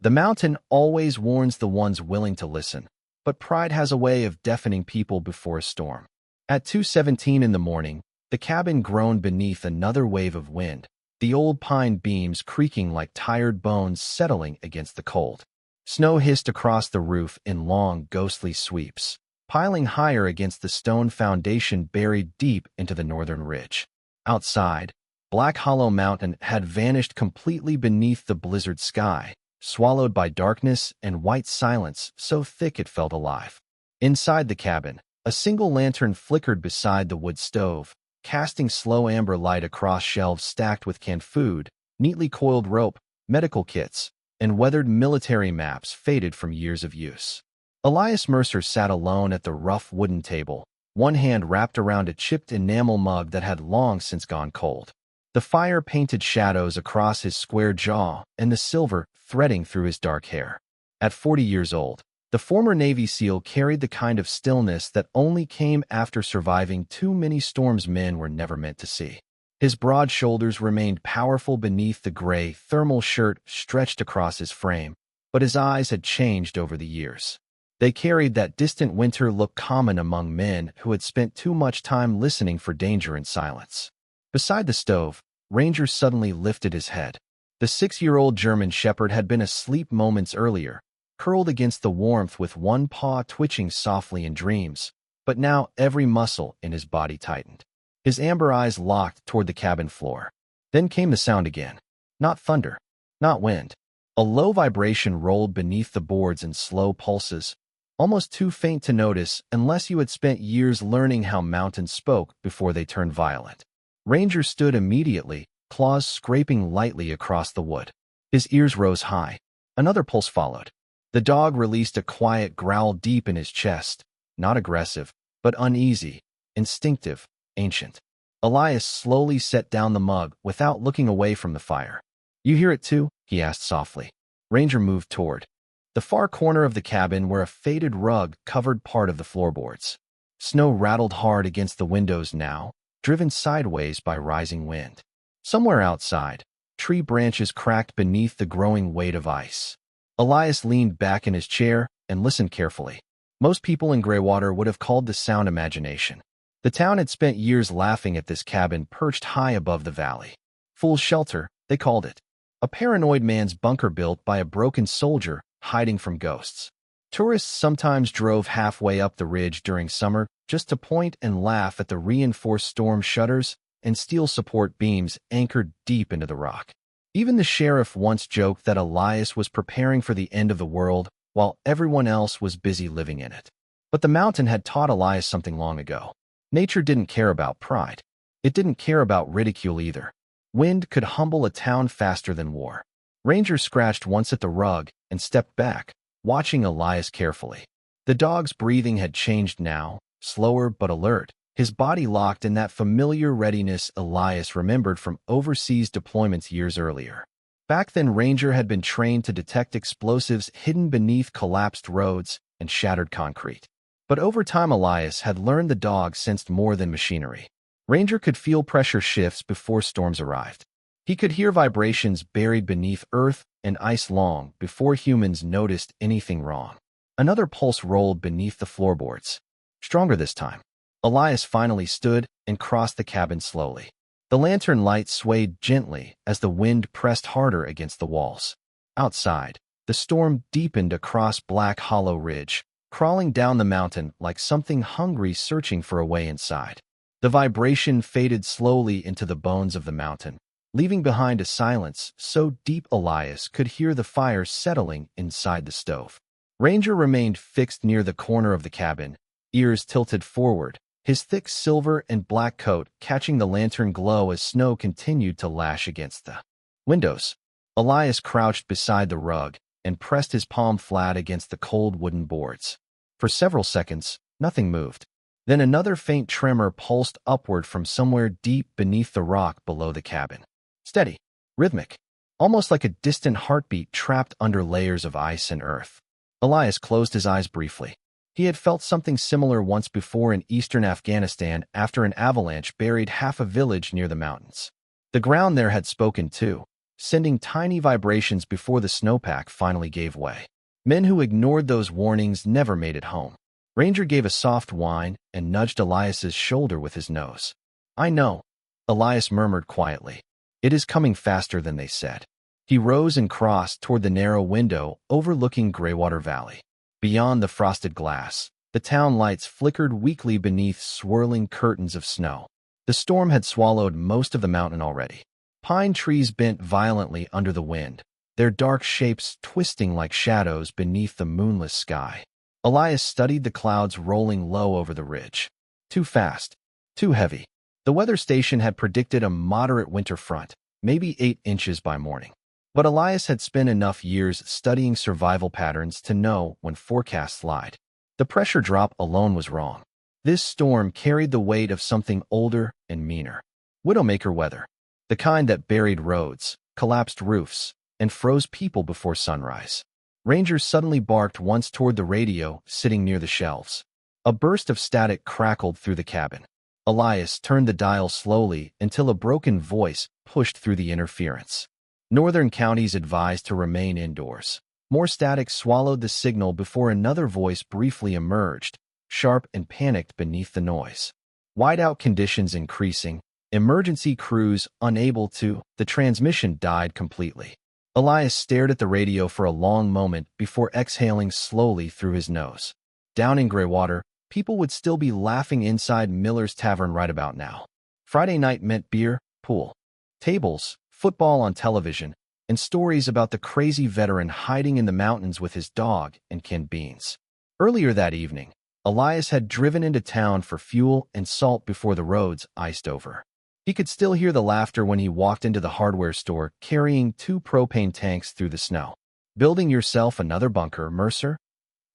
The mountain always warns the ones willing to listen, but pride has a way of deafening people before a storm. At 2:17 in the morning, the cabin groaned beneath another wave of wind, the old pine beams creaking like tired bones settling against the cold. Snow hissed across the roof in long, ghostly sweeps, piling higher against the stone foundation buried deep into the northern ridge. Outside, Black Hollow Mountain had vanished completely beneath the blizzard sky, swallowed by darkness and white silence so thick it felt alive. Inside the cabin, a single lantern flickered beside the wood stove, casting slow amber light across shelves stacked with canned food, neatly coiled rope, medical kits, and weathered military maps faded from years of use. Elias Mercer sat alone at the rough wooden table, one hand wrapped around a chipped enamel mug that had long since gone cold. The fire painted shadows across his square jaw and the silver threading through his dark hair. At 40 years old, the former Navy SEAL carried the kind of stillness that only came after surviving too many storms men were never meant to see. His broad shoulders remained powerful beneath the gray thermal shirt stretched across his frame, but his eyes had changed over the years. They carried that distant winter look common among men who had spent too much time listening for danger in silence. Beside the stove, Ranger suddenly lifted his head. The 6-year-old German shepherd had been asleep moments earlier, curled against the warmth with one paw twitching softly in dreams, but now every muscle in his body tightened. His amber eyes locked toward the cabin floor. Then came the sound again. Not thunder, not wind. A low vibration rolled beneath the boards in slow pulses, almost too faint to notice unless you had spent years learning how mountains spoke before they turned violent. Ranger stood immediately, claws scraping lightly across the wood. His ears rose high. Another pulse followed. The dog released a quiet growl deep in his chest, not aggressive, but uneasy, instinctive, ancient. Elias slowly set down the mug without looking away from the fire. "You hear it too?" he asked softly. Ranger moved toward the far corner of the cabin where a faded rug covered part of the floorboards. Snow rattled hard against the windows now, driven sideways by rising wind. Somewhere outside, tree branches cracked beneath the growing weight of ice. Elias leaned back in his chair and listened carefully. Most people in Greywater would have called the sound imagination. The town had spent years laughing at this cabin perched high above the valley. Fool's shelter, they called it. A paranoid man's bunker built by a broken soldier hiding from ghosts. Tourists sometimes drove halfway up the ridge during summer just to point and laugh at the reinforced storm shutters and steel support beams anchored deep into the rock. Even the sheriff once joked that Elias was preparing for the end of the world while everyone else was busy living in it. But the mountain had taught Elias something long ago. Nature didn't care about pride. It didn't care about ridicule either. Wind could humble a town faster than war. Ranger scratched once at the rug and stepped back, watching Elias carefully. The dog's breathing had changed now, slower but alert, his body locked in that familiar readiness Elias remembered from overseas deployments years earlier. Back then, Ranger had been trained to detect explosives hidden beneath collapsed roads and shattered concrete. But over time, Elias had learned the dog sensed more than machinery. Ranger could feel pressure shifts before storms arrived. He could hear vibrations buried beneath earth and ice long before humans noticed anything wrong. Another pulse rolled beneath the floorboards. Stronger this time. Elias finally stood and crossed the cabin slowly. The lantern light swayed gently as the wind pressed harder against the walls. Outside, the storm deepened across Black Hollow Ridge, crawling down the mountain like something hungry searching for a way inside. The vibration faded slowly into the bones of the mountain, leaving behind a silence so deep Elias could hear the fire settling inside the stove. Ranger remained fixed near the corner of the cabin, ears tilted forward, his thick silver and black coat catching the lantern glow as snow continued to lash against the windows. Elias crouched beside the rug and pressed his palm flat against the cold wooden boards. For several seconds, nothing moved. Then another faint tremor pulsed upward from somewhere deep beneath the rock below the cabin. Steady, rhythmic, almost like a distant heartbeat trapped under layers of ice and earth. Elias closed his eyes briefly. He had felt something similar once before in eastern Afghanistan after an avalanche buried half a village near the mountains. The ground there had spoken too, sending tiny vibrations before the snowpack finally gave way. Men who ignored those warnings never made it home. Ranger gave a soft whine and nudged Elias's shoulder with his nose. "I know," Elias murmured quietly. "It is coming faster than they said." He rose and crossed toward the narrow window overlooking Greywater Valley. Beyond the frosted glass, the town lights flickered weakly beneath swirling curtains of snow. The storm had swallowed most of the mountain already. Pine trees bent violently under the wind, their dark shapes twisting like shadows beneath the moonless sky. Elias studied the clouds rolling low over the ridge. Too fast, too heavy. The weather station had predicted a moderate winter front, maybe 8 inches by morning. But Elias had spent enough years studying survival patterns to know when forecasts lied. The pressure drop alone was wrong. This storm carried the weight of something older and meaner. Widowmaker weather. The kind that buried roads, collapsed roofs, and froze people before sunrise. Ranger suddenly barked once toward the radio sitting near the shelves. A burst of static crackled through the cabin. Elias turned the dial slowly until a broken voice pushed through the interference. Northern counties advised to remain indoors. More static swallowed the signal before another voice briefly emerged, sharp and panicked beneath the noise. Whiteout conditions increasing, emergency crews unable to. The transmission died completely. Elias stared at the radio for a long moment before exhaling slowly through his nose. Down in Greywater, people would still be laughing inside Miller's Tavern right about now. Friday night meant beer, pool, tables, football on television, and stories about the crazy veteran hiding in the mountains with his dog and canned beans. Earlier that evening, Elias had driven into town for fuel and salt before the roads iced over. He could still hear the laughter when he walked into the hardware store carrying 2 propane tanks through the snow. "Building yourself another bunker, Mercer?"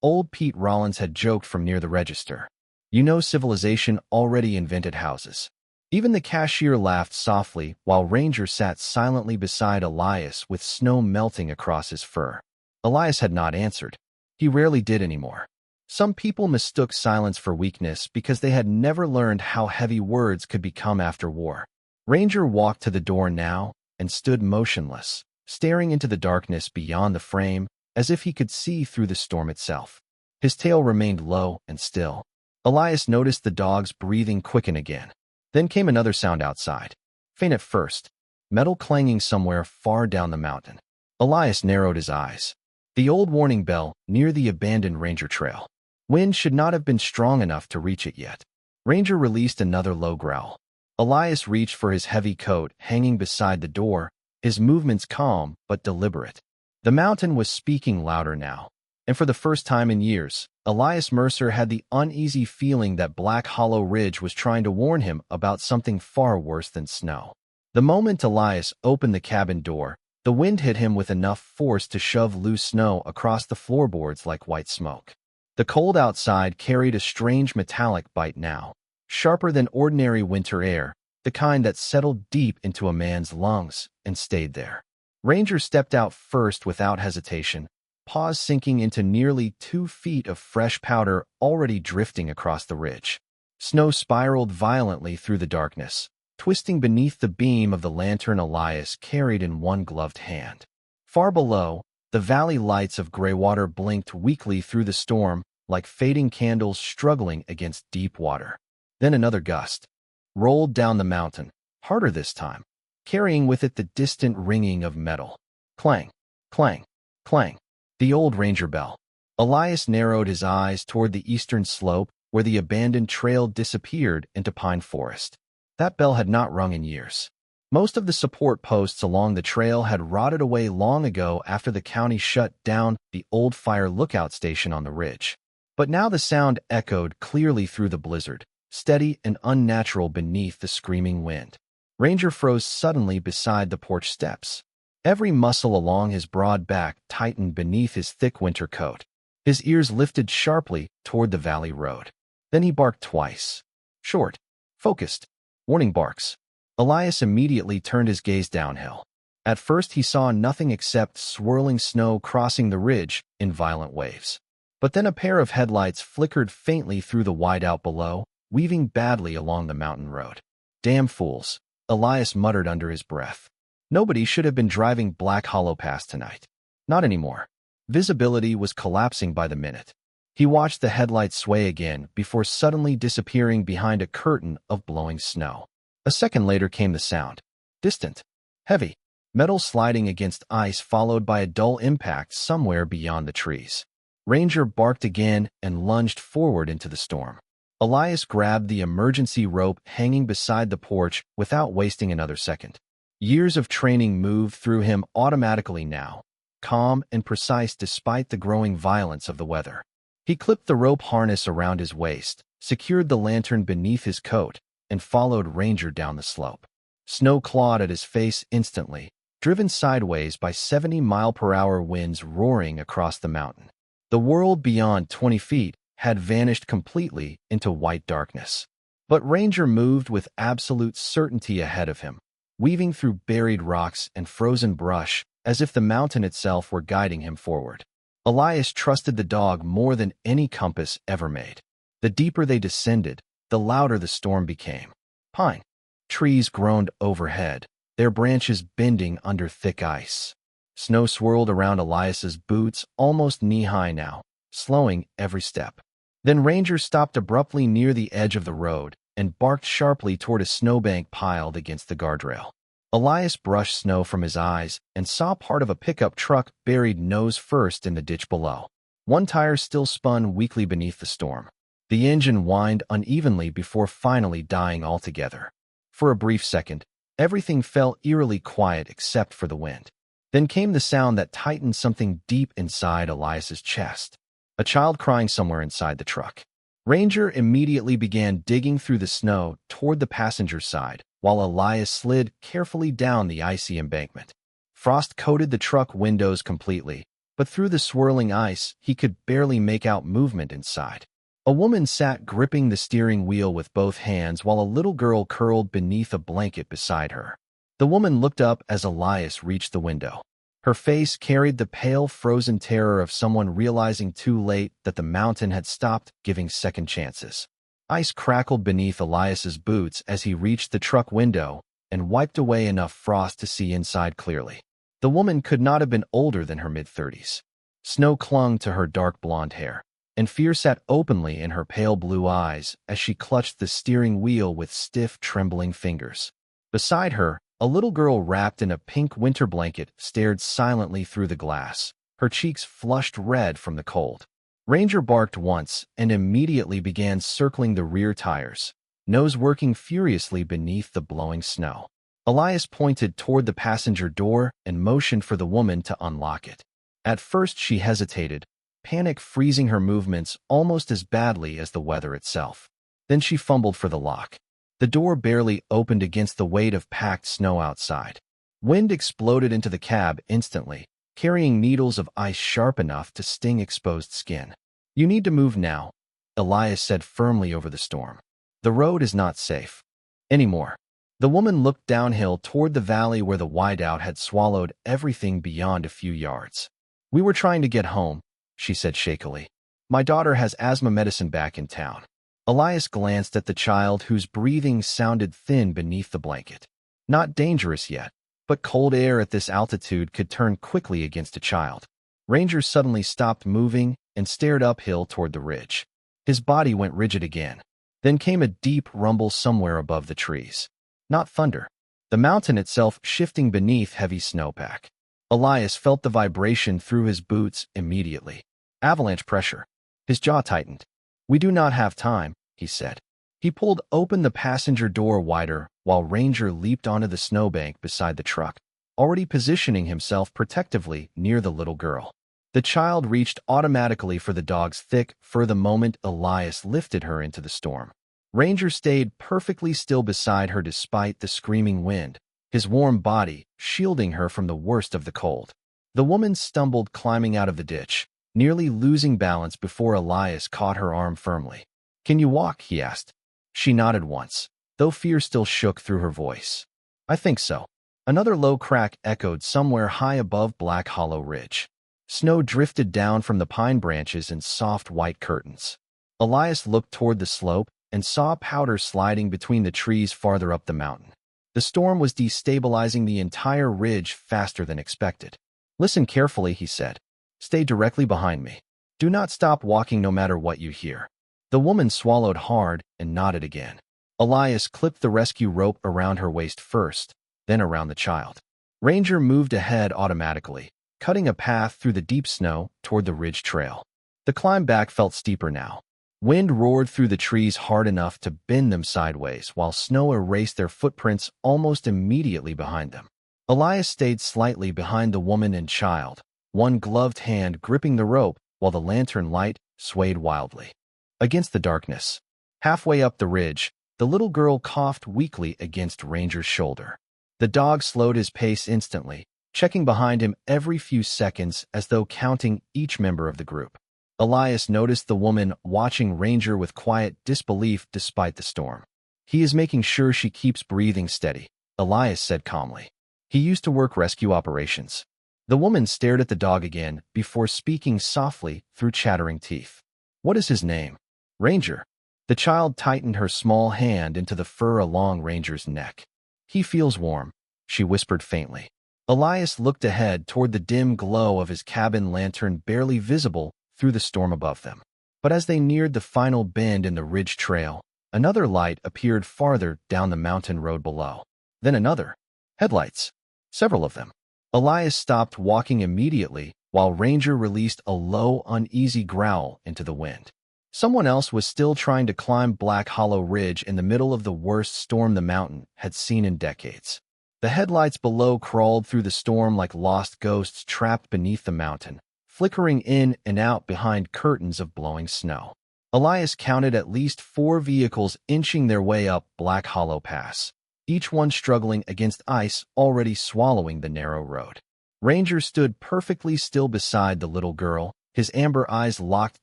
Old Pete Rollins had joked from near the register. "You know civilization already invented houses." Even the cashier laughed softly while Ranger sat silently beside Elias with snow melting across his fur. Elias had not answered. He rarely did anymore. Some people mistook silence for weakness because they had never learned how heavy words could become after war. Ranger walked to the door now and stood motionless, staring into the darkness beyond the frame as if he could see through the storm itself. His tail remained low and still. Elias noticed the dog's breathing quicken again. Then came another sound outside. Faint at first, metal clanging somewhere far down the mountain. Elias narrowed his eyes. The old warning bell near the abandoned ranger trail. Wind should not have been strong enough to reach it yet. Ranger released another low growl. Elias reached for his heavy coat hanging beside the door, his movements calm but deliberate. The mountain was speaking louder now, and for the first time in years, Elias Mercer had the uneasy feeling that Black Hollow Ridge was trying to warn him about something far worse than snow. The moment Elias opened the cabin door, the wind hit him with enough force to shove loose snow across the floorboards like white smoke. The cold outside carried a strange metallic bite now, sharper than ordinary winter air, the kind that settled deep into a man's lungs and stayed there. Ranger stepped out first without hesitation, paws sinking into nearly 2 feet of fresh powder already drifting across the ridge. Snow spiraled violently through the darkness, twisting beneath the beam of the lantern Elias carried in one gloved hand. Far below, the valley lights of Greywater blinked weakly through the storm like fading candles struggling against deep water. Then another gust rolled down the mountain, harder this time, carrying with it the distant ringing of metal. Clang, clang, clang. The old ranger bell. Elias narrowed his eyes toward the eastern slope where the abandoned trail disappeared into pine forest. That bell had not rung in years. Most of the support posts along the trail had rotted away long ago after the county shut down the old fire lookout station on the ridge. But now the sound echoed clearly through the blizzard, steady and unnatural beneath the screaming wind. Ranger froze suddenly beside the porch steps. Every muscle along his broad back tightened beneath his thick winter coat. His ears lifted sharply toward the valley road. Then he barked twice. Short, focused, warning barks. Elias immediately turned his gaze downhill. At first he saw nothing except swirling snow crossing the ridge in violent waves. But then a pair of headlights flickered faintly through the whiteout below, weaving badly along the mountain road. "Damn fools," Elias muttered under his breath. Nobody should have been driving Black Hollow Pass tonight. Not anymore. Visibility was collapsing by the minute. He watched the headlights sway again before suddenly disappearing behind a curtain of blowing snow. A second later came the sound. Distant. Heavy. Metal sliding against ice followed by a dull impact somewhere beyond the trees. Ranger barked again and lunged forward into the storm. Elias grabbed the emergency rope hanging beside the porch without wasting another second. Years of training moved through him automatically now, calm and precise despite the growing violence of the weather. He clipped the rope harness around his waist, secured the lantern beneath his coat, and followed Ranger down the slope. Snow clawed at his face instantly, driven sideways by 70-mile-per-hour winds roaring across the mountain. The world beyond 20 feet had vanished completely into white darkness. But Ranger moved with absolute certainty ahead of him, weaving through buried rocks and frozen brush as if the mountain itself were guiding him forward. Elias trusted the dog more than any compass ever made. The deeper they descended, the louder the storm became. Pine trees groaned overhead, their branches bending under thick ice. Snow swirled around Elias's boots, almost knee-high now, slowing every step. Then Ranger stopped abruptly near the edge of the road and barked sharply toward a snowbank piled against the guardrail. Elias brushed snow from his eyes and saw part of a pickup truck buried nose first in the ditch below. One tire still spun weakly beneath the storm. The engine whined unevenly before finally dying altogether. For a brief second, everything fell eerily quiet except for the wind. Then came the sound that tightened something deep inside Elias's chest. A child crying somewhere inside the truck. Ranger immediately began digging through the snow toward the passenger side, while Elias slid carefully down the icy embankment. Frost coated the truck windows completely, but through the swirling ice, he could barely make out movement inside. A woman sat gripping the steering wheel with both hands while a little girl curled beneath a blanket beside her. The woman looked up as Elias reached the window. Her face carried the pale, frozen terror of someone realizing too late that the mountain had stopped giving second chances. Ice crackled beneath Elias's boots as he reached the truck window and wiped away enough frost to see inside clearly. The woman could not have been older than her mid-30s. Snow clung to her dark blonde hair, and fear sat openly in her pale blue eyes as she clutched the steering wheel with stiff, trembling fingers. Beside her, a little girl wrapped in a pink winter blanket stared silently through the glass, her cheeks flushed red from the cold. Ranger barked once and immediately began circling the rear tires, nose working furiously beneath the blowing snow. Elias pointed toward the passenger door and motioned for the woman to unlock it. At first she hesitated, panic freezing her movements almost as badly as the weather itself. Then she fumbled for the lock. The door barely opened against the weight of packed snow outside. Wind exploded into the cab instantly, carrying needles of ice sharp enough to sting exposed skin. "You need to move now," Elias said firmly over the storm. "The road is not safe anymore." The woman looked downhill toward the valley where the whiteout had swallowed everything beyond a few yards. "We were trying to get home," she said shakily. "My daughter has asthma medicine back in town." Elias glanced at the child whose breathing sounded thin beneath the blanket. Not dangerous yet, but cold air at this altitude could turn quickly against a child. Ranger suddenly stopped moving and stared uphill toward the ridge. His body went rigid again. Then came a deep rumble somewhere above the trees. Not thunder. The mountain itself shifting beneath heavy snowpack. Elias felt the vibration through his boots immediately. Avalanche pressure. His jaw tightened. "We do not have time," he said. He pulled open the passenger door wider while Ranger leaped onto the snowbank beside the truck, already positioning himself protectively near the little girl. The child reached automatically for the dog's thick fur the moment Elias lifted her into the storm. Ranger stayed perfectly still beside her despite the screaming wind, his warm body shielding her from the worst of the cold. The woman stumbled climbing out of the ditch, nearly losing balance before Elias caught her arm firmly. "Can you walk?" he asked. She nodded once, though fear still shook through her voice. "I think so." Another low crack echoed somewhere high above Black Hollow Ridge. Snow drifted down from the pine branches in soft white curtains. Elias looked toward the slope and saw powder sliding between the trees farther up the mountain. The storm was destabilizing the entire ridge faster than expected. "Listen carefully," he said. "Stay directly behind me. Do not stop walking no matter what you hear." The woman swallowed hard and nodded again. Elias clipped the rescue rope around her waist first, then around the child. Ranger moved ahead automatically, cutting a path through the deep snow toward the ridge trail. The climb back felt steeper now. Wind roared through the trees hard enough to bend them sideways, while snow erased their footprints almost immediately behind them. Elias stayed slightly behind the woman and child, one gloved hand gripping the rope while the lantern light swayed wildly against the darkness. Halfway up the ridge, the little girl coughed weakly against Ranger's shoulder. The dog slowed his pace instantly, checking behind him every few seconds as though counting each member of the group. Elias noticed the woman watching Ranger with quiet disbelief despite the storm. "He is making sure she keeps breathing steady," Elias said calmly. "He used to work rescue operations." The woman stared at the dog again before speaking softly through chattering teeth. "What is his name?" "Ranger." The child tightened her small hand into the fur along Ranger's neck. "He feels warm," she whispered faintly. Elias looked ahead toward the dim glow of his cabin lantern barely visible through the storm above them. But as they neared the final bend in the ridge trail, another light appeared farther down the mountain road below. Then another. Headlights. Several of them. Elias stopped walking immediately while Ranger released a low, uneasy growl into the wind. Someone else was still trying to climb Black Hollow Ridge in the middle of the worst storm the mountain had seen in decades. The headlights below crawled through the storm like lost ghosts trapped beneath the mountain, flickering in and out behind curtains of blowing snow. Elias counted at least 4 vehicles inching their way up Black Hollow Pass, each one struggling against ice already swallowing the narrow road. Ranger stood perfectly still beside the little girl, his amber eyes locked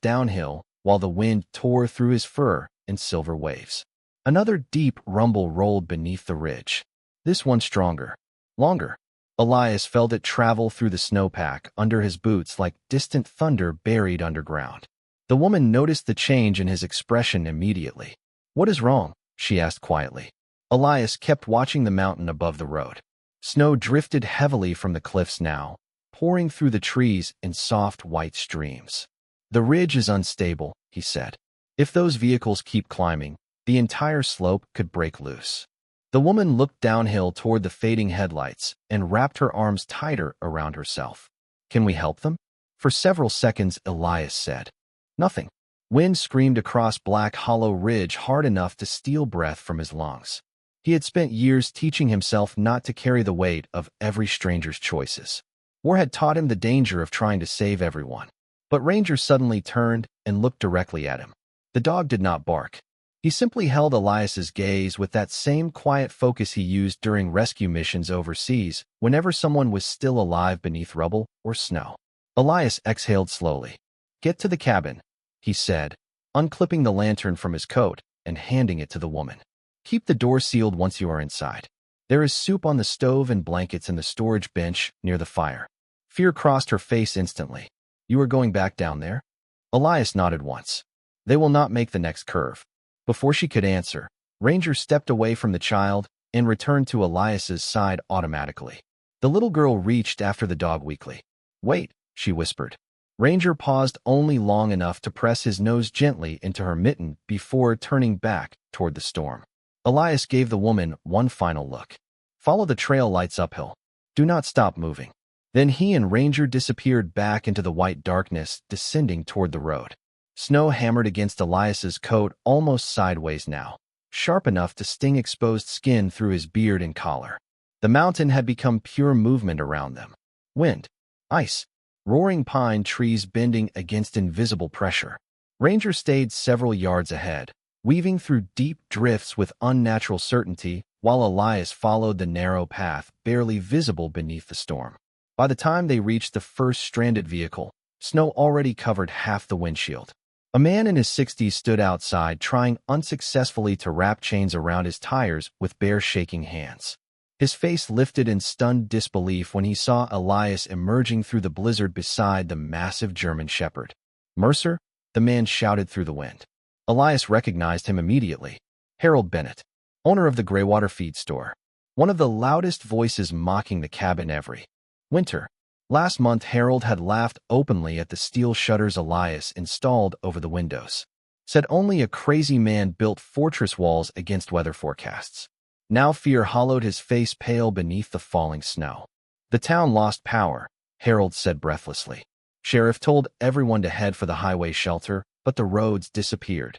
downhill while the wind tore through his fur in silver waves. Another deep rumble rolled beneath the ridge. This one stronger, longer. Elias felt it travel through the snowpack under his boots like distant thunder buried underground. The woman noticed the change in his expression immediately. "What is wrong?" she asked quietly. Elias kept watching the mountain above the road. Snow drifted heavily from the cliffs now, pouring through the trees in soft white streams. "The ridge is unstable," he said. "If those vehicles keep climbing, the entire slope could break loose." The woman looked downhill toward the fading headlights and wrapped her arms tighter around herself. "Can we help them?" For several seconds, Elias said. Nothing. Wind screamed across Black Hollow Ridge hard enough to steal breath from his lungs. He had spent years teaching himself not to carry the weight of every stranger's choices. War had taught him the danger of trying to save everyone. But Ranger suddenly turned and looked directly at him. The dog did not bark. He simply held Elias's gaze with that same quiet focus he used during rescue missions overseas whenever someone was still alive beneath rubble or snow. Elias exhaled slowly. "Get to the cabin," he said, unclipping the lantern from his coat and handing it to the woman. "Keep the door sealed once you are inside. There is soup on the stove and blankets in the storage bench near the fire." Fear crossed her face instantly. "You are going back down there?" Elias nodded once. "They will not make the next curve." Before she could answer, Ranger stepped away from the child and returned to Elias's side automatically. The little girl reached after the dog weakly. "Wait," she whispered. Ranger paused only long enough to press his nose gently into her mitten before turning back toward the storm. Elias gave the woman one final look. "Follow the trail lights uphill. Do not stop moving." Then he and Ranger disappeared back into the white darkness, descending toward the road. Snow hammered against Elias's coat almost sideways now, sharp enough to sting exposed skin through his beard and collar. The mountain had become pure movement around them. Wind, ice, roaring pine trees bending against invisible pressure. Ranger stayed several yards ahead, weaving through deep drifts with unnatural certainty, while Elias followed the narrow path barely visible beneath the storm. By the time they reached the first stranded vehicle, snow already covered half the windshield. A man in his 60s stood outside trying unsuccessfully to wrap chains around his tires with bare shaking hands. His face lifted in stunned disbelief when he saw Elias emerging through the blizzard beside the massive German Shepherd. "Mercer?" the man shouted through the wind. Elias recognized him immediately. Harold Bennett, owner of the Greywater feed store. one of the loudest voices mocking the cabin every winter. Last month, Harold had laughed openly at the steel shutters Elias installed over the windows. Said only a crazy man built fortress walls against weather forecasts. Now fear hollowed his face pale beneath the falling snow. The town lost power, Harold said breathlessly. Sheriff told everyone to head for the highway shelter, but the roads disappeared.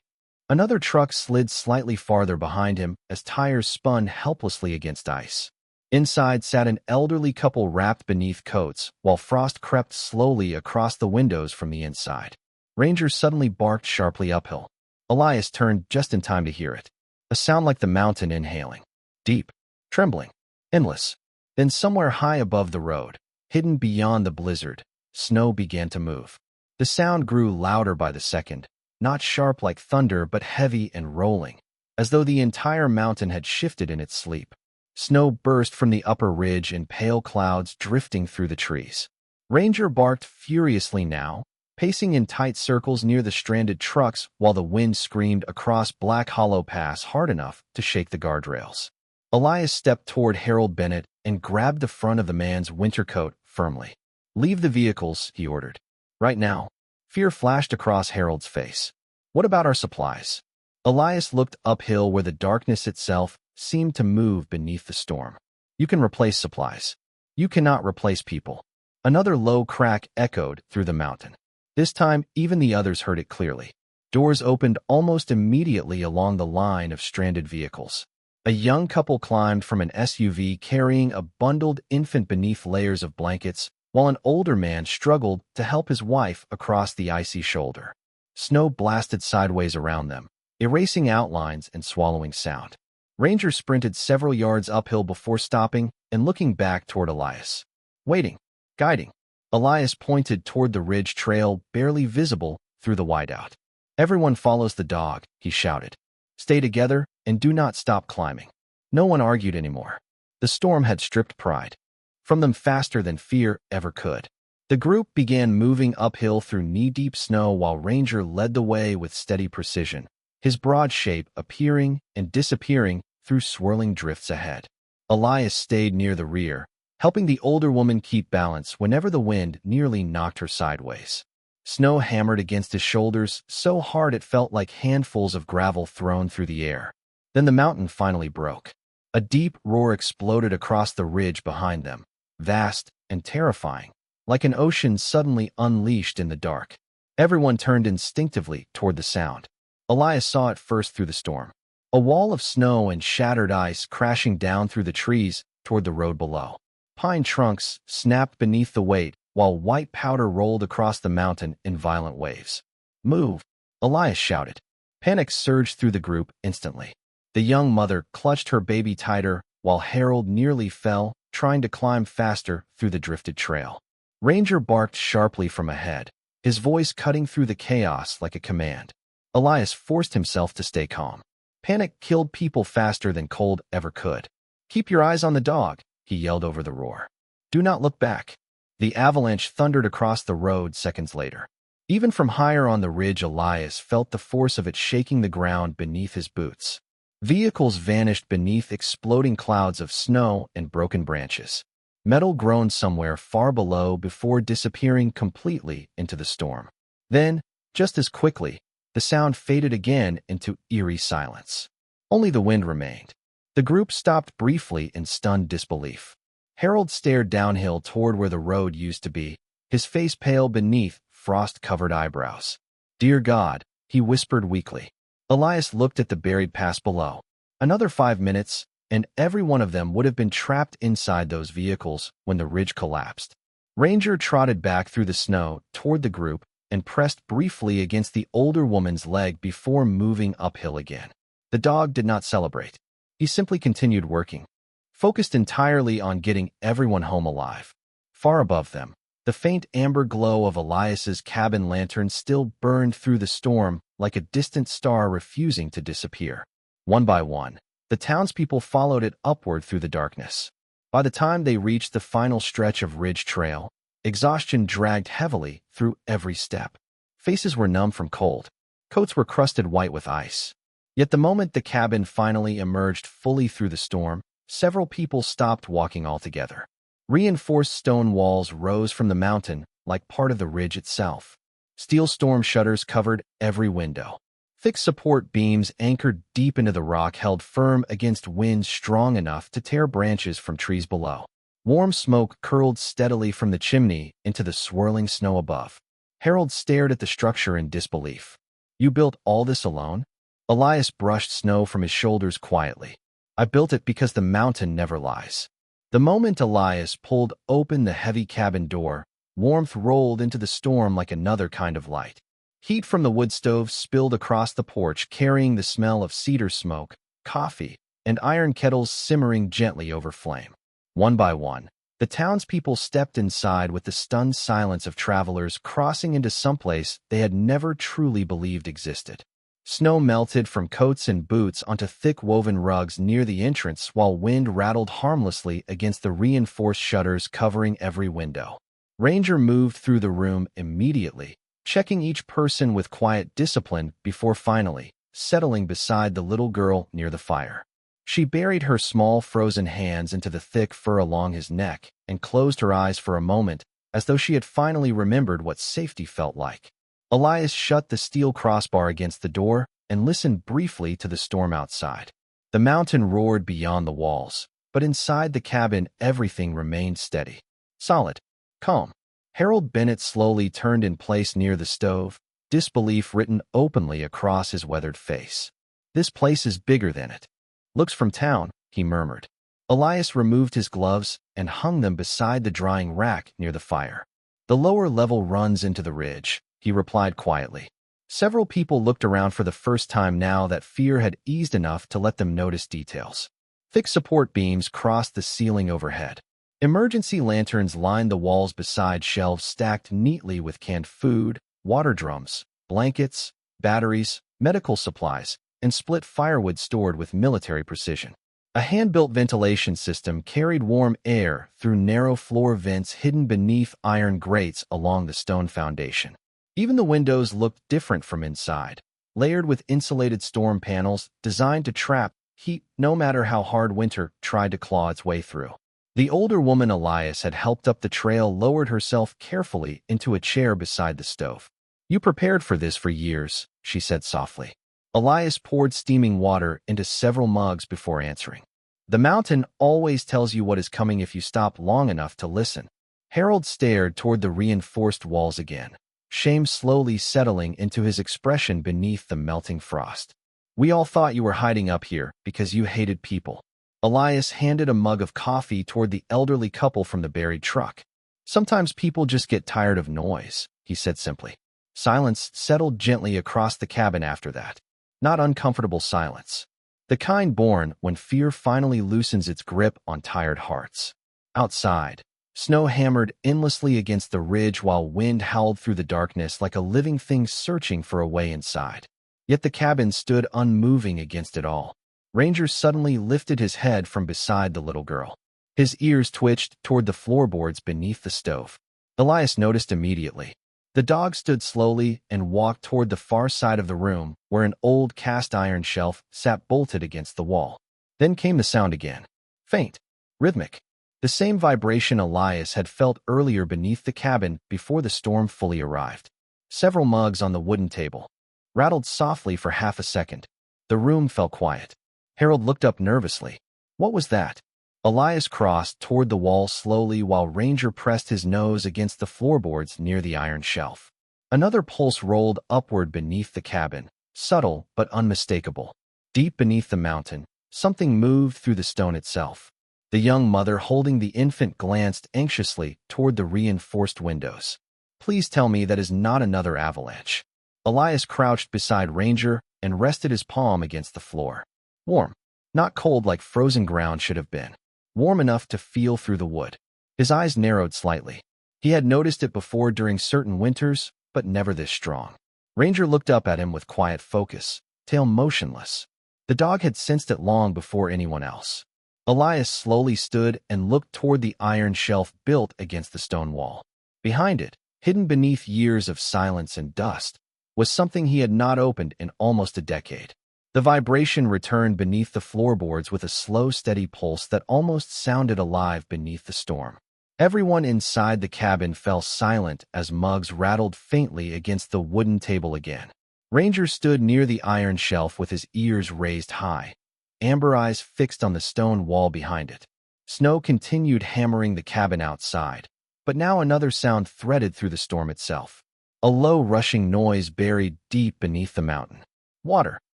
Another truck slid slightly farther behind him as tires spun helplessly against ice. Inside sat an elderly couple wrapped beneath coats, while frost crept slowly across the windows from the inside. Ranger suddenly barked sharply uphill. Elias turned just in time to hear it. A sound like the mountain inhaling. Deep, trembling, endless. Then somewhere high above the road, hidden beyond the blizzard, snow began to move. The sound grew louder by the second, not sharp like thunder but heavy and rolling, as though the entire mountain had shifted in its sleep. Snow burst from the upper ridge in pale clouds drifting through the trees. Ranger barked furiously now, pacing in tight circles near the stranded trucks while the wind screamed across Black Hollow Pass hard enough to shake the guardrails. Elias stepped toward Harold Bennett and grabbed the front of the man's winter coat firmly. "Leave the vehicles," he ordered. "Right now." Fear flashed across Harold's face. "What about our supplies?" Elias looked uphill where the darkness itself seemed to move beneath the storm. "You can replace supplies. You cannot replace people." Another low crack echoed through the mountain. This time, even the others heard it clearly. Doors opened almost immediately along the line of stranded vehicles. A young couple climbed from an SUV carrying a bundled infant beneath layers of blankets, while an older man struggled to help his wife across the icy shoulder. Snow blasted sideways around them, erasing outlines and swallowing sound. Ranger sprinted several yards uphill before stopping and looking back toward Elias. Waiting, guiding. Elias pointed toward the ridge trail barely visible through the whiteout. "Everyone follows the dog," he shouted. "Stay together and do not stop climbing." No one argued anymore. The storm had stripped pride from them faster than fear ever could. The group began moving uphill through knee-deep snow while Ranger led the way with steady precision, his broad shape appearing and disappearing through swirling drifts ahead. Elias stayed near the rear, helping the older woman keep balance whenever the wind nearly knocked her sideways. Snow hammered against his shoulders so hard it felt like handfuls of gravel thrown through the air. Then the mountain finally broke. A deep roar exploded across the ridge behind them, vast and terrifying, like an ocean suddenly unleashed in the dark. Everyone turned instinctively toward the sound. Elias saw it first through the storm. A wall of snow and shattered ice crashing down through the trees toward the road below. Pine trunks snapped beneath the weight, while white powder rolled across the mountain in violent waves. "Move!" Elias shouted. Panic surged through the group instantly. The young mother clutched her baby tighter, while Harold nearly fell, trying to climb faster through the drifted trail. Ranger barked sharply from ahead, his voice cutting through the chaos like a command. Elias forced himself to stay calm. Panic killed people faster than cold ever could. "Keep your eyes on the dog," he yelled over the roar. "Do not look back." The avalanche thundered across the road seconds later. Even from higher on the ridge, Elias felt the force of it shaking the ground beneath his boots. Vehicles vanished beneath exploding clouds of snow and broken branches. Metal groaned somewhere far below before disappearing completely into the storm. Then, just as quickly, the sound faded again into eerie silence. Only the wind remained. The group stopped briefly in stunned disbelief. Harold stared downhill toward where the road used to be, his face pale beneath frost-covered eyebrows. "Dear God," he whispered weakly. Elias looked at the buried pass below. Another 5 minutes, and every one of them would have been trapped inside those vehicles when the ridge collapsed. Ranger trotted back through the snow toward the group and pressed briefly against the older woman's leg before moving uphill again. The dog did not celebrate. He simply continued working, focused entirely on getting everyone home alive. Far above them, the faint amber glow of Elias's cabin lantern still burned through the storm like a distant star refusing to disappear. One by one, the townspeople followed it upward through the darkness. By the time they reached the final stretch of ridge trail, exhaustion dragged heavily through every step. Faces were numb from cold. Coats were crusted white with ice. Yet the moment the cabin finally emerged fully through the storm, several people stopped walking altogether. Reinforced stone walls rose from the mountain like part of the ridge itself. Steel storm shutters covered every window. Thick support beams anchored deep into the rock held firm against winds strong enough to tear branches from trees below. Warm smoke curled steadily from the chimney into the swirling snow above. Harold stared at the structure in disbelief. "You built all this alone?" Elias brushed snow from his shoulders quietly. "I built it because the mountain never lies." The moment Elias pulled open the heavy cabin door, warmth rolled into the storm like another kind of light. Heat from the wood stove spilled across the porch, carrying the smell of cedar smoke, coffee, and iron kettles simmering gently over flame. One by one, the townspeople stepped inside with the stunned silence of travelers crossing into someplace they had never truly believed existed. Snow melted from coats and boots onto thick woven rugs near the entrance while wind rattled harmlessly against the reinforced shutters covering every window. Ranger moved through the room immediately, checking each person with quiet discipline before finally settling beside the little girl near the fire. She buried her small frozen hands into the thick fur along his neck and closed her eyes for a moment, as though she had finally remembered what safety felt like. Elias shut the steel crossbar against the door and listened briefly to the storm outside. The mountain roared beyond the walls, but inside the cabin everything remained steady, solid, calm. Harold Bennett slowly turned in place near the stove, disbelief written openly across his weathered face. "This place is bigger than it looks from town," he murmured. Elias removed his gloves and hung them beside the drying rack near the fire. "The lower level runs into the ridge," he replied quietly. Several people looked around for the first time now that fear had eased enough to let them notice details. Thick support beams crossed the ceiling overhead. Emergency lanterns lined the walls beside shelves stacked neatly with canned food, water drums, blankets, batteries, medical supplies, and split firewood stored with military precision. A hand-built ventilation system carried warm air through narrow floor vents hidden beneath iron grates along the stone foundation. Even the windows looked different from inside, layered with insulated storm panels designed to trap heat no matter how hard winter tried to claw its way through. The older woman Elias had helped up the trail lowered herself carefully into a chair beside the stove. "You prepared for this for years," she said softly. Elias poured steaming water into several mugs before answering. "The mountain always tells you what is coming if you stop long enough to listen." Harold stared toward the reinforced walls again, shame slowly settling into his expression beneath the melting frost. "We all thought you were hiding up here because you hated people." Elias handed a mug of coffee toward the elderly couple from the buried truck. "Sometimes people just get tired of noise," he said simply. Silence settled gently across the cabin after that. Not uncomfortable silence. The kind born when fear finally loosens its grip on tired hearts. Outside, snow hammered endlessly against the ridge while wind howled through the darkness like a living thing searching for a way inside. Yet the cabin stood unmoving against it all. Ranger suddenly lifted his head from beside the little girl. His ears twitched toward the floorboards beneath the stove. Elias noticed immediately. The dog stood slowly and walked toward the far side of the room where an old cast-iron shelf sat bolted against the wall. Then came the sound again. Faint, rhythmic. The same vibration Elias had felt earlier beneath the cabin before the storm fully arrived. Several mugs on the wooden table rattled softly for half a second. The room fell quiet. Harold looked up nervously. What was that? Elias crossed toward the wall slowly while Ranger pressed his nose against the floorboards near the iron shelf. Another pulse rolled upward beneath the cabin, subtle but unmistakable. Deep beneath the mountain, something moved through the stone itself. The young mother holding the infant glanced anxiously toward the reinforced windows. "Please tell me that is not another avalanche." Elias crouched beside Ranger and rested his palm against the floor. Warm, not cold like frozen ground should have been. Warm enough to feel through the wood. His eyes narrowed slightly. He had noticed it before during certain winters, but never this strong. Ranger looked up at him with quiet focus, tail motionless. The dog had sensed it long before anyone else. Elias slowly stood and looked toward the iron shelf built against the stone wall. Behind it, hidden beneath years of silence and dust, was something he had not opened in almost a decade. The vibration returned beneath the floorboards with a slow, steady pulse that almost sounded alive beneath the storm. Everyone inside the cabin fell silent as mugs rattled faintly against the wooden table again. Ranger stood near the iron shelf with his ears raised high, amber eyes fixed on the stone wall behind it. Snow continued hammering the cabin outside, but now another sound threaded through the storm itself. A low, rushing noise buried deep beneath the mountain. Water.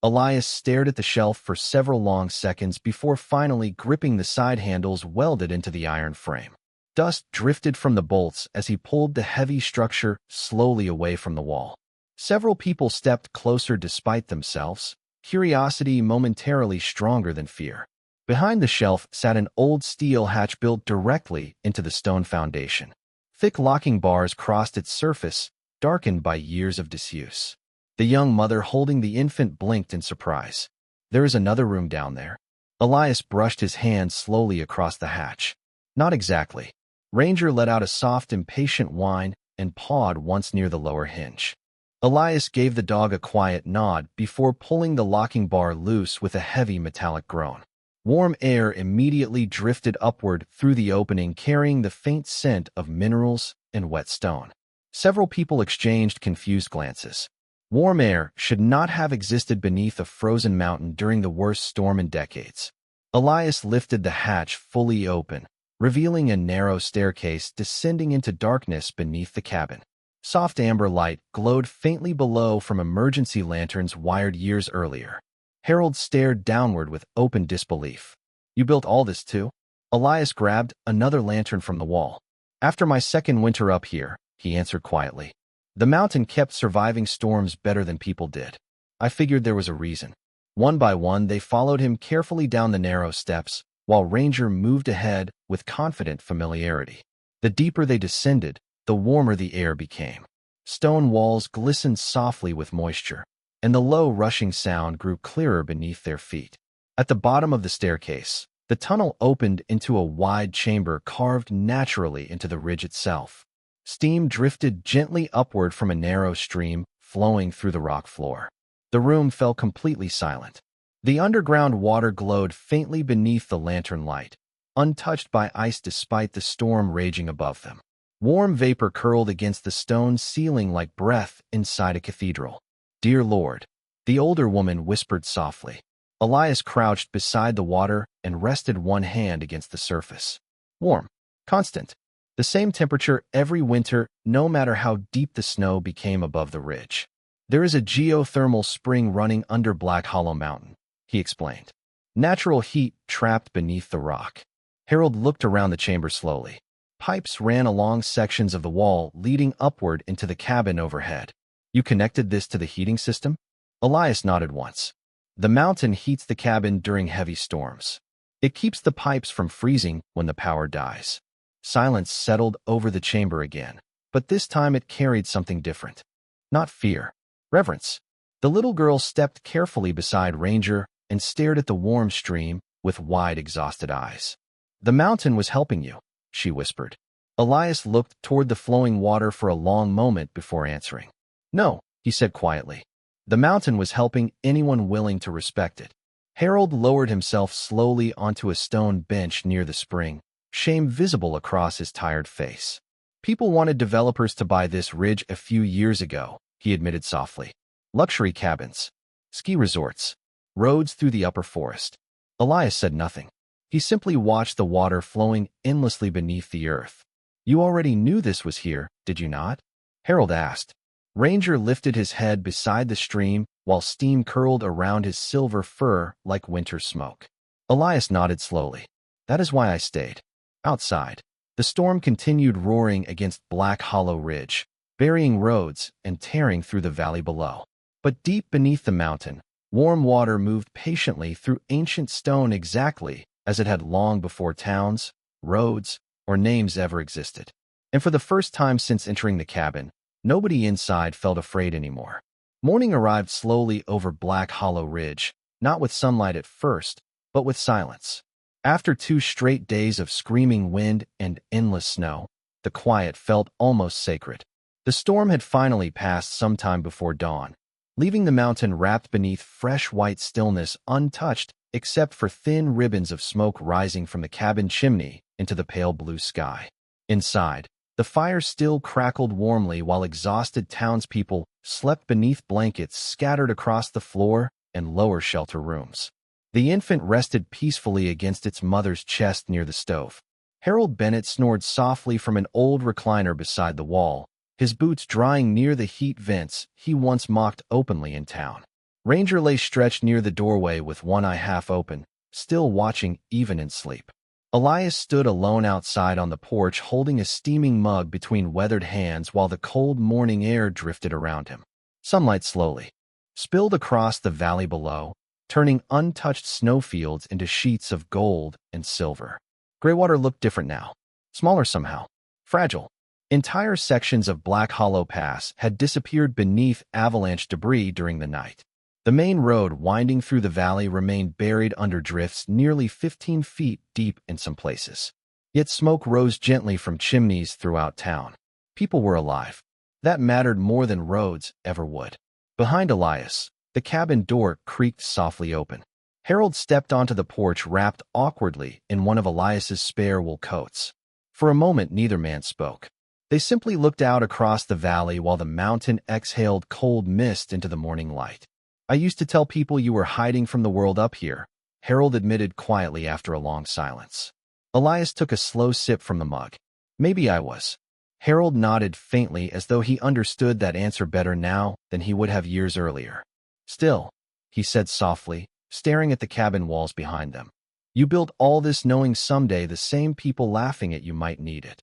Elias stared at the shelf for several long seconds before finally gripping the side handles welded into the iron frame. Dust drifted from the bolts as he pulled the heavy structure slowly away from the wall. Several people stepped closer despite themselves, curiosity momentarily stronger than fear. Behind the shelf sat an old steel hatch built directly into the stone foundation. Thick locking bars crossed its surface, darkened by years of disuse. The young mother holding the infant blinked in surprise. "There is another room down there." Elias brushed his hand slowly across the hatch. "Not exactly." Ranger let out a soft, impatient whine and pawed once near the lower hinge. Elias gave the dog a quiet nod before pulling the locking bar loose with a heavy metallic groan. Warm air immediately drifted upward through the opening, carrying the faint scent of minerals and wet stone. Several people exchanged confused glances. Warm air should not have existed beneath a frozen mountain during the worst storm in decades. Elias lifted the hatch fully open, revealing a narrow staircase descending into darkness beneath the cabin. Soft amber light glowed faintly below from emergency lanterns wired years earlier. Harold stared downward with open disbelief. "You built all this too?" Elias grabbed another lantern from the wall. "After my second winter up here," he answered quietly. "The mountain kept surviving storms better than people did. I figured there was a reason." One by one, they followed him carefully down the narrow steps, while Ranger moved ahead with confident familiarity. The deeper they descended, the warmer the air became. Stone walls glistened softly with moisture, and the low rushing sound grew clearer beneath their feet. At the bottom of the staircase, the tunnel opened into a wide chamber carved naturally into the ridge itself. Steam drifted gently upward from a narrow stream flowing through the rock floor. The room fell completely silent. The underground water glowed faintly beneath the lantern light, untouched by ice despite the storm raging above them. Warm vapor curled against the stone ceiling like breath inside a cathedral. "Dear Lord," the older woman whispered softly. Elias crouched beside the water and rested one hand against the surface. Warm. Constant. The same temperature every winter, no matter how deep the snow became above the ridge. "There is a geothermal spring running under Black Hollow Mountain," he explained. "Natural heat trapped beneath the rock." Harold looked around the chamber slowly. Pipes ran along sections of the wall leading upward into the cabin overhead. "You connected this to the heating system?" Elias nodded once. "The mountain heats the cabin during heavy storms. It keeps the pipes from freezing when the power dies." Silence settled over the chamber again, but this time it carried something different. Not fear. Reverence. The little girl stepped carefully beside Ranger and stared at the warm stream with wide, exhausted eyes. "The mountain was helping you," she whispered. Elias looked toward the flowing water for a long moment before answering. "No," he said quietly. "The mountain was helping anyone willing to respect it." Harold lowered himself slowly onto a stone bench near the spring, shame visible across his tired face. "People wanted developers to buy this ridge a few years ago," he admitted softly. "Luxury cabins, ski resorts, roads through the upper forest." Elias said nothing. He simply watched the water flowing endlessly beneath the earth. "You already knew this was here, did you not?" Harold asked. Ranger lifted his head beside the stream while steam curled around his silver fur like winter smoke. Elias nodded slowly. "That is why I stayed." Outside, the storm continued roaring against Black Hollow Ridge, burying roads and tearing through the valley below. But deep beneath the mountain, warm water moved patiently through ancient stone exactly as it had long before towns, roads, or names ever existed. And for the first time since entering the cabin, nobody inside felt afraid anymore. Morning arrived slowly over Black Hollow Ridge, not with sunlight at first, but with silence. After 2 straight days of screaming wind and endless snow, the quiet felt almost sacred. The storm had finally passed sometime before dawn, leaving the mountain wrapped beneath fresh white stillness untouched except for thin ribbons of smoke rising from the cabin chimney into the pale blue sky. Inside, the fire still crackled warmly while exhausted townspeople slept beneath blankets scattered across the floor and lower shelter rooms. The infant rested peacefully against its mother's chest near the stove. Harold Bennett snored softly from an old recliner beside the wall, his boots drying near the heat vents he once mocked openly in town. Ranger lay stretched near the doorway with one eye half open, still watching even in sleep. Elias stood alone outside on the porch holding a steaming mug between weathered hands while the cold morning air drifted around him. Sunlight slowly spilled across the valley below, turning untouched snowfields into sheets of gold and silver. Greywater looked different now, smaller somehow, fragile. Entire sections of Black Hollow Pass had disappeared beneath avalanche debris during the night. The main road winding through the valley remained buried under drifts nearly 15 feet deep in some places. Yet smoke rose gently from chimneys throughout town. People were alive. That mattered more than roads ever would. Behind Elias, the cabin door creaked softly open. Harold stepped onto the porch wrapped awkwardly in one of Elias's spare wool coats. For a moment neither man spoke. They simply looked out across the valley while the mountain exhaled cold mist into the morning light. "I used to tell people you were hiding from the world up here," Harold admitted quietly after a long silence. Elias took a slow sip from the mug. "Maybe I was." Harold nodded faintly as though he understood that answer better now than he would have years earlier. "Still," he said softly, staring at the cabin walls behind them. "You built all this knowing someday the same people laughing at you might need it."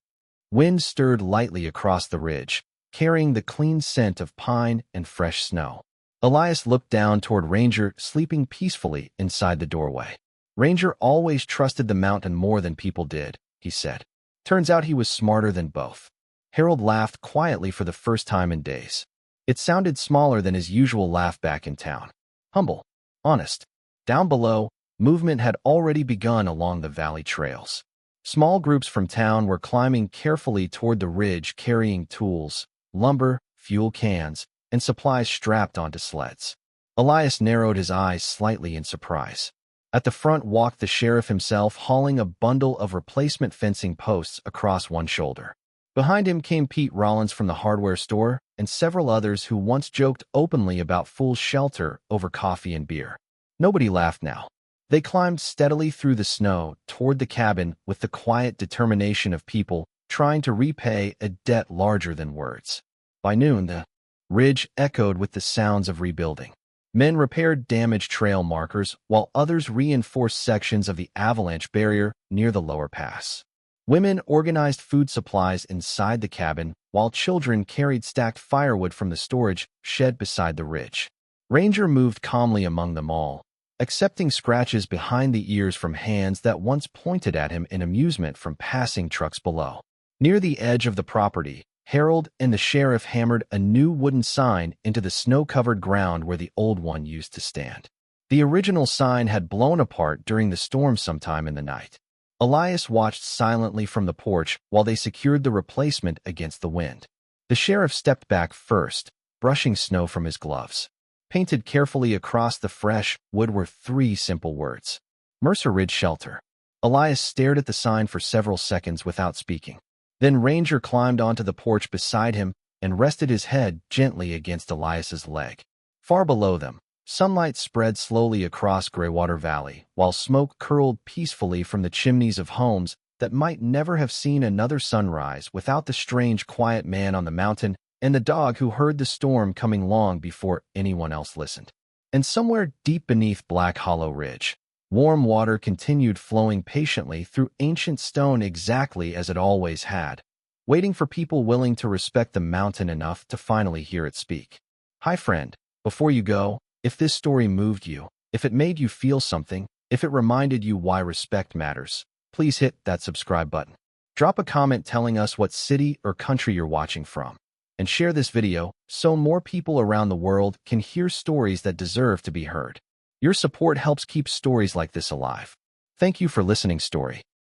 Wind stirred lightly across the ridge, carrying the clean scent of pine and fresh snow. Elias looked down toward Ranger sleeping peacefully inside the doorway. "Ranger always trusted the mountain more than people did," he said. "Turns out he was smarter than both." Harold laughed quietly for the first time in days. It sounded smaller than his usual laugh back in town. Humble, honest. Down below, movement had already begun along the valley trails. Small groups from town were climbing carefully toward the ridge carrying tools, lumber, fuel cans, and supplies strapped onto sleds. Elias narrowed his eyes slightly in surprise. At the front walked the sheriff himself, hauling a bundle of replacement fencing posts across one shoulder. Behind him came Pete Rollins from the hardware store and several others who once joked openly about Fool's shelter over coffee and beer. Nobody laughed now. They climbed steadily through the snow toward the cabin with the quiet determination of people trying to repay a debt larger than words. By noon, the ridge echoed with the sounds of rebuilding. Men repaired damaged trail markers, while others reinforced sections of the avalanche barrier near the lower pass. Women organized food supplies inside the cabin, while children carried stacked firewood from the storage shed beside the ridge. Ranger moved calmly among them all, accepting scratches behind the ears from hands that once pointed at him in amusement from passing trucks below. Near the edge of the property, Harold and the sheriff hammered a new wooden sign into the snow-covered ground where the old one used to stand. The original sign had blown apart during the storm sometime in the night. Elias watched silently from the porch while they secured the replacement against the wind. The sheriff stepped back first, brushing snow from his gloves. Painted carefully across the fresh wood were 3 simple words: Mercer Ridge Shelter. Elias stared at the sign for several seconds without speaking. Then Ranger climbed onto the porch beside him and rested his head gently against Elias's leg. Far below them, sunlight spread slowly across Greywater Valley, while smoke curled peacefully from the chimneys of homes that might never have seen another sunrise without the strange, quiet man on the mountain and the dog who heard the storm coming long before anyone else listened. And somewhere deep beneath Black Hollow Ridge, warm water continued flowing patiently through ancient stone exactly as it always had, waiting for people willing to respect the mountain enough to finally hear it speak. Hi friend, before you go, if this story moved you, if it made you feel something, if it reminded you why respect matters, please hit that subscribe button. Drop a comment telling us what city or country you're watching from, and share this video so more people around the world can hear stories that deserve to be heard. Your support helps keep stories like this alive. Thank you for listening, story.